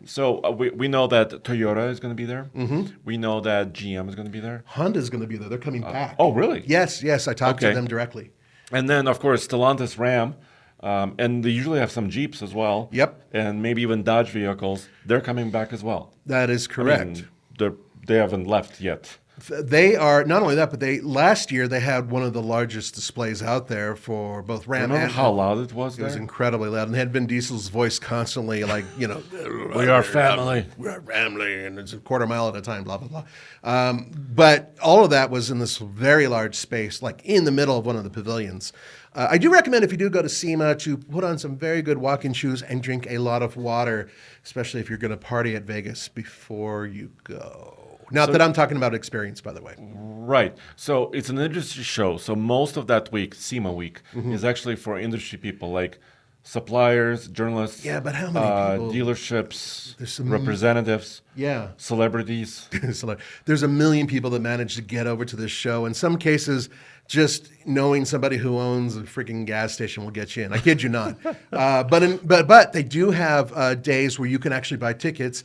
So we know that Toyota is going to be there. Mm-hmm. We know that GM is going to be there. Honda's going to be there. They're coming back. Oh, really? Yes, yes. I talked to Okay. them directly. And then, of course, Stellantis Ram. And they usually have some Jeeps as well. Yep. And maybe even Dodge vehicles. They're coming back as well. That is I correct. mean, they haven't left yet. They are not only that, but last year they had one of the largest displays out there for both Ram Remember and how loud it was It there? was incredibly loud, and had Vin Diesel's voice constantly, like, We are family. We're family, and it's a quarter mile at a time, blah blah blah. But all of that was in this very large space, like in the middle of one of the pavilions. I do recommend if you do go to SEMA to put on some very good walking shoes and drink a lot of water, especially if you're going to party at Vegas before you go. Not that I'm talking about experience, by the way. Right. So it's an industry show. So most of that week, SEMA week, is actually for industry people like suppliers, journalists, Yeah, but how many people? dealerships, There's some- representatives, Yeah. celebrities. So like, there's a million people that manage to get over to this show. In some cases, just knowing somebody who owns a freaking gas station will get you in. I kid you not. But they do have days where you can actually buy tickets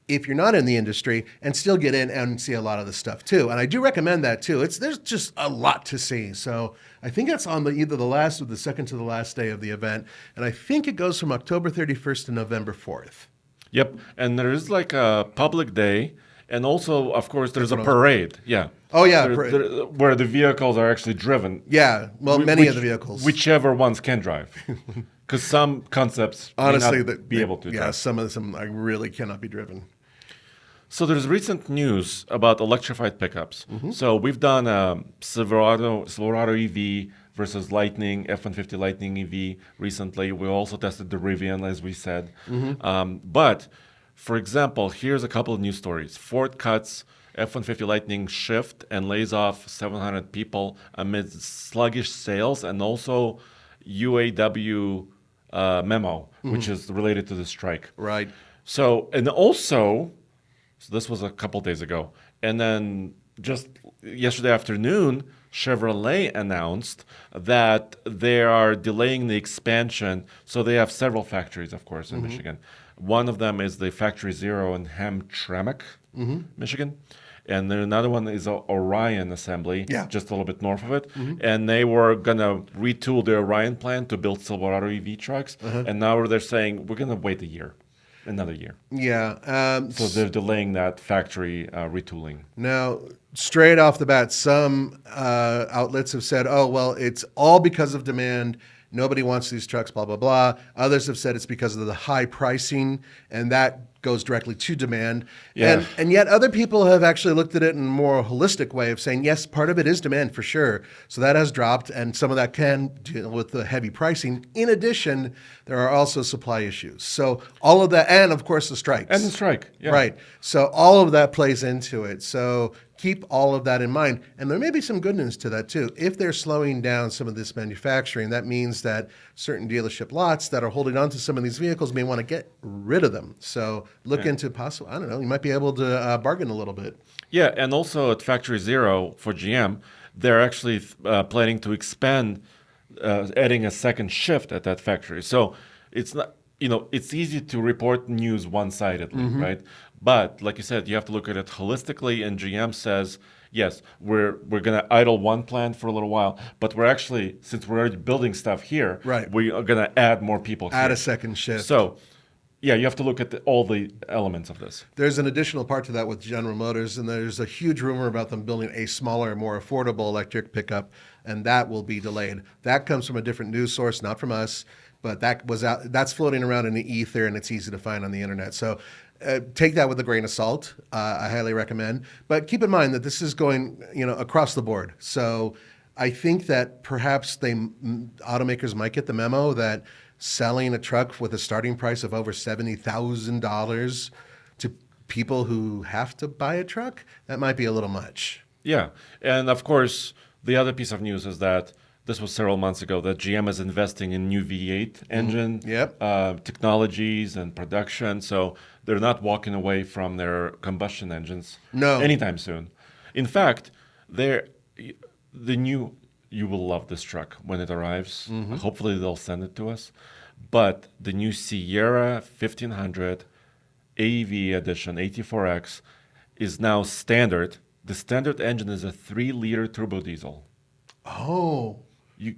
if you're not in the industry and still get in and see a lot of the stuff too. And I do recommend that too. There's just a lot to see. So I think that's on either the last or the second to the last day of the event. And I think it goes from October 31st to November 4th. Yep. And there is like a public day. And also, of course, there's a That's what I parade. Yeah. Oh, yeah, Where the vehicles are actually driven. Yeah, well, many of the vehicles. Whichever ones can drive. Because some concepts Honestly, may not be able to yeah, drive. some of them I really cannot be driven. So there's recent news about electrified pickups. Mm-hmm. So we've done Silverado EV versus Lightning, F-150 Lightning EV recently. We also tested the Rivian, as we said. Mm-hmm. But, for example, here's a couple of news stories. Ford cuts F-150 Lightning shift and lays off 700 people amid sluggish sales and also UAW memo, which is related to the strike. Right. So, and also, so this was a couple days ago. And then just yesterday afternoon, Chevrolet announced that they are delaying the expansion. So they have several factories, of course, in Michigan. One of them is the Factory Zero in Hamtramck, Michigan. And then another one is Orion Assembly, Yeah. just a little bit north of it. And they were going to retool the Orion plant to build Silverado EV trucks. And now they're saying, we're going to wait another year. Yeah. So they're delaying that factory retooling. Now, straight off the bat, some outlets have said, oh, well, it's all because of demand. Nobody wants these trucks, blah, blah, blah. Others have said it's because of the high pricing, and that goes directly to demand. Yeah. And yet other people have actually looked at it in a more holistic way of saying, yes, part of it is demand for sure. So that has dropped, and some of that can deal with the heavy pricing. In addition, there are also supply issues. So all of that, and of course the strikes. And the strike. Yeah. Right. So all of that plays into it. So keep all of that in mind. And there may be some good news to that too. If they're slowing down some of this manufacturing, that means that certain dealership lots that are holding on to some of these vehicles may want to get rid of them. So look into possible, I don't know, you might be able to bargain a little bit. Yeah, and also at Factory Zero for GM, they're actually planning to expand, adding a second shift at that factory. So it's not, it's easy to report news one-sidedly, right? But like you said, you have to look at it holistically. And GM says, yes, we're going to idle one plant for a little while, but we're actually, since we're already building stuff here, Right. we are going to add more people Add here. a second shift. So, yeah, you have to look at all the elements of this. There's an additional part to that with General Motors, and there's a huge rumor about them building a smaller, more affordable electric pickup, and that will be delayed. That comes from a different news source, not from us, but that's floating around in the ether, and it's easy to find on the internet. So take that with a grain of salt. I highly recommend. But keep in mind that this is going, across the board. So I think that perhaps automakers might get the memo that selling a truck with a starting price of over $70,000 to people who have to buy a truck, that might be a little much. Yeah, and of course, the other piece of news is that this was several months ago, that GM is investing in new V8 engine Yep. technologies and production. So they're not walking away from their combustion engines No. anytime soon. In fact, the new, you will love this truck when it arrives. Hopefully they'll send it to us. But the new Sierra 1500 AEV edition AT4X is now standard. The standard engine is a 3-liter turbo diesel. Oh. You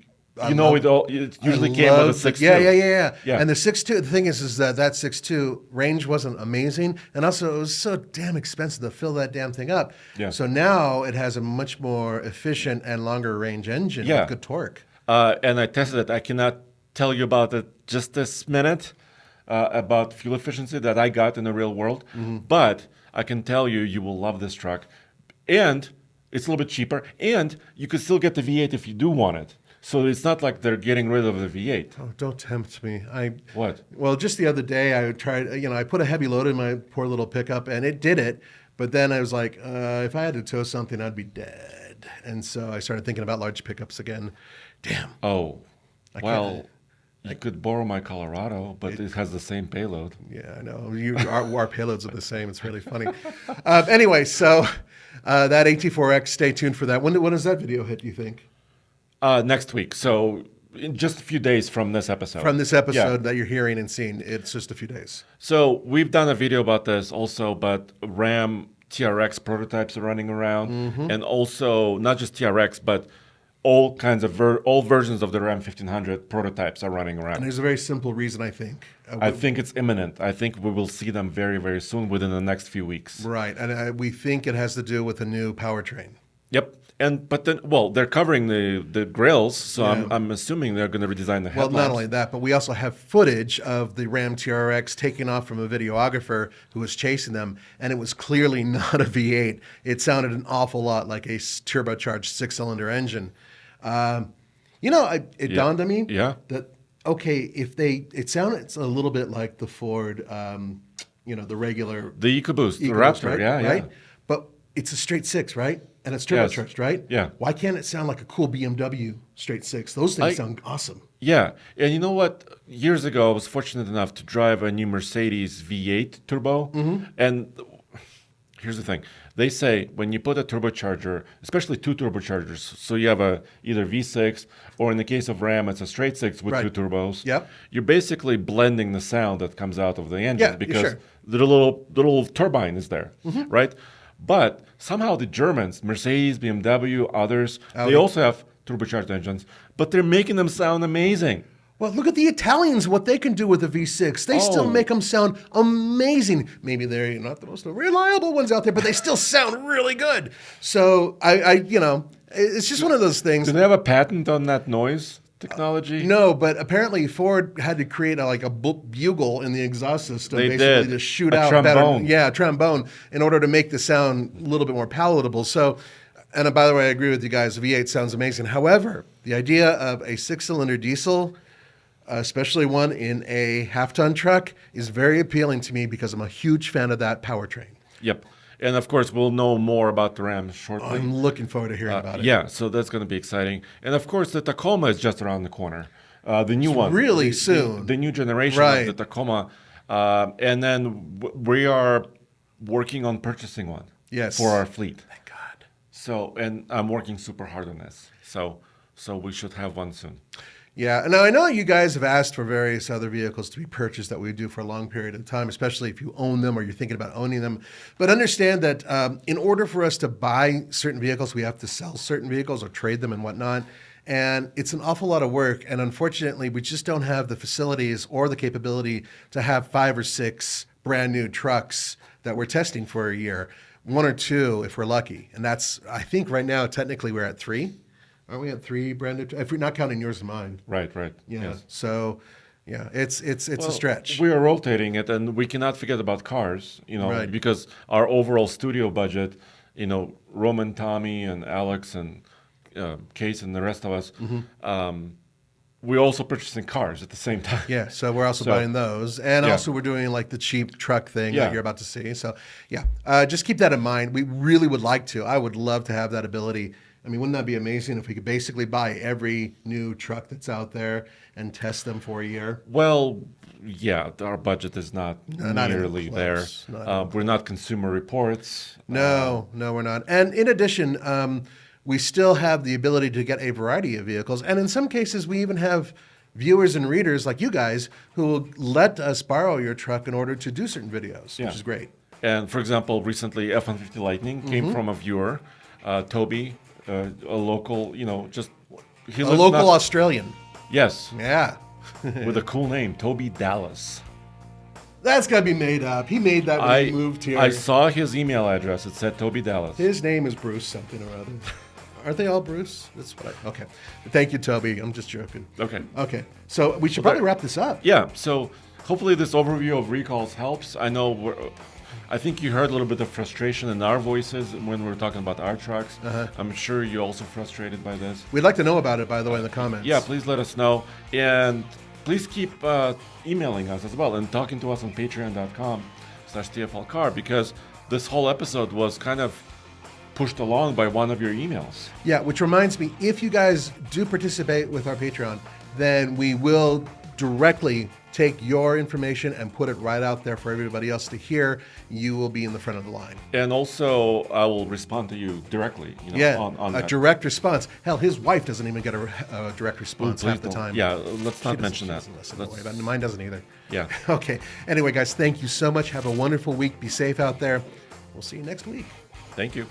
know it all. It usually came with a 6.2. Yeah. And the 6.2, the thing is that 6.2 range wasn't amazing, and also it was so damn expensive to fill that damn thing up. Yeah. So now it has a much more efficient and longer range engine Yeah. with good torque. And I tested it. I cannot tell you about it just this minute about fuel efficiency that I got in the real world, but I can tell you, you will love this truck, and it's a little bit cheaper, and you could still get the V8 if you do want it. So it's not like they're getting rid of the V8. Oh, don't tempt me. What? Well, just the other day I tried, I put a heavy load in my poor little pickup and it did it. But then I was like, if I had to tow something, I'd be dead. And so I started thinking about large pickups again. Damn. Oh, well, you could borrow my Colorado, but it has the same payload. Yeah, I know. Our payloads are the same. It's really funny. Anyway, so that AT4X, stay tuned for that. When does that video hit, do you think? Next week. So in just a few days from this episode. From this episode that you're hearing and seeing, it's just a few days. So we've done a video about this also, but Ram TRX prototypes are running around, and also not just TRX, but all kinds of all versions of the Ram 1500 prototypes are running around. And there's a very simple reason, I think. I think it's imminent. I think we will see them very, very soon, within the next few weeks. Right, and we think it has to do with a new powertrain. Yep. But then, well, they're covering the grills, so I'm assuming they're going to redesign the headlamps. Well, not only that, but we also have footage of the Ram TRX taking off from a videographer who was chasing them, and it was clearly not a V8. It sounded an awful lot like a turbocharged 6-cylinder engine. It dawned on me that, okay, it sounded a little bit like the Ford, the regular... The EcoBoost, the EcoBoost, Raptor, right? yeah. But it's a straight 6, right? And it's turbocharged, right? Yeah. Why can't it sound like a cool BMW straight 6? Those things sound awesome. Yeah. And you know what? Years ago, I was fortunate enough to drive a new Mercedes V8 turbo. And here's the thing. They say when you put a turbocharger, especially two turbochargers, so you have either V6 or in the case of Ram, it's a straight 6 with two turbos. Yep. You're basically blending the sound that comes out of the engine because the little turbine is there, right? But somehow the Germans, Mercedes, BMW, others, they also have turbocharged engines, but they're making them sound amazing. Well, look at the Italians, what they can do with a V6. They still make them sound amazing. Maybe they're not the most reliable ones out there, but they still sound really good. So it's just one of those things. Do they have a patent on that noise technology? No, but apparently Ford had to create a bugle in the exhaust system, They basically did. to shoot A out trombone. better. Yeah, a trombone, in order to make the sound a little bit more palatable. So, and by the way, I agree with you guys. The V8 sounds amazing. However, the idea of a 6-cylinder diesel, especially one in a half-ton truck, is very appealing to me because I'm a huge fan of that powertrain. Yep. And of course, we'll know more about the Ram shortly. I'm looking forward to hearing about it. Yeah, so that's going to be exciting. And of course, the Tacoma is just around the corner. The new one. Really soon. The new generation of the Tacoma. And then we are working on purchasing one for our fleet. Thank God. So, and I'm working super hard on this. So we should have one soon. Yeah, now I know you guys have asked for various other vehicles to be purchased that we do for a long period of time, especially if you own them or you're thinking about owning them. But understand that in order for us to buy certain vehicles, we have to sell certain vehicles or trade them and whatnot. And it's an awful lot of work. And unfortunately, we just don't have the facilities or the capability to have 5 or 6 brand new trucks that we're testing for a year. 1 or 2 if we're lucky. And that's, I think right now, technically we're at 3. Aren't we at 3 brand new? If we're not counting yours and mine. Right. Yeah. Yes. So, yeah, it's a stretch. We are rotating it, and we cannot forget about cars, because our overall studio budget, Roman, Tommy, and Alex, and Case, and the rest of us, we're also purchasing cars at the same time. Yeah, so we're also buying those. And also we're doing like the cheap truck thing that you're about to see. So, just keep that in mind. We really would like to. I would love to have that ability I mean, wouldn't that be amazing if we could basically buy every new truck that's out there and test them for a year? Well, yeah, our budget is not not even nearly there. close. Not even We're not Consumer Reports. No, we're not. And in addition, we still have the ability to get a variety of vehicles. And in some cases, we even have viewers and readers like you guys who will let us borrow your truck in order to do certain videos, Yeah. which is great. And for example, recently F-150 Lightning came from a viewer, Toby, a local, just he A lives local not, Australian. yes, Yeah. with a cool name, Toby Dallas. That's got to be made up. He made that when he moved here. I saw his email address. It said Toby Dallas. His name is Bruce something or other. Aren't they all Bruce? That's what okay. Thank you, Toby. I'm just joking. Okay. Okay. So we should probably wrap this up. Yeah. So hopefully this overview of recalls helps. I think you heard a little bit of frustration in our voices when we were talking about our trucks. I'm sure you're also frustrated by this. We'd like to know about it, by the way, in the comments. Yeah, please let us know. And please keep emailing us as well and talking to us on patreon.com/TFLcar, because this whole episode was kind of pushed along by one of your emails. Yeah, which reminds me, if you guys do participate with our Patreon, then we will directly take your information and put it right out there for everybody else to hear. You will be in the front of the line. And also, I will respond to you directly. On a that. direct response. Hell, his wife doesn't even get a direct response Please half the don't. time. Yeah, let's not mention She that. doesn't listen, don't worry about it. Mine doesn't either. Yeah. Okay. Anyway, guys, thank you so much. Have a wonderful week. Be safe out there. We'll see you next week. Thank you.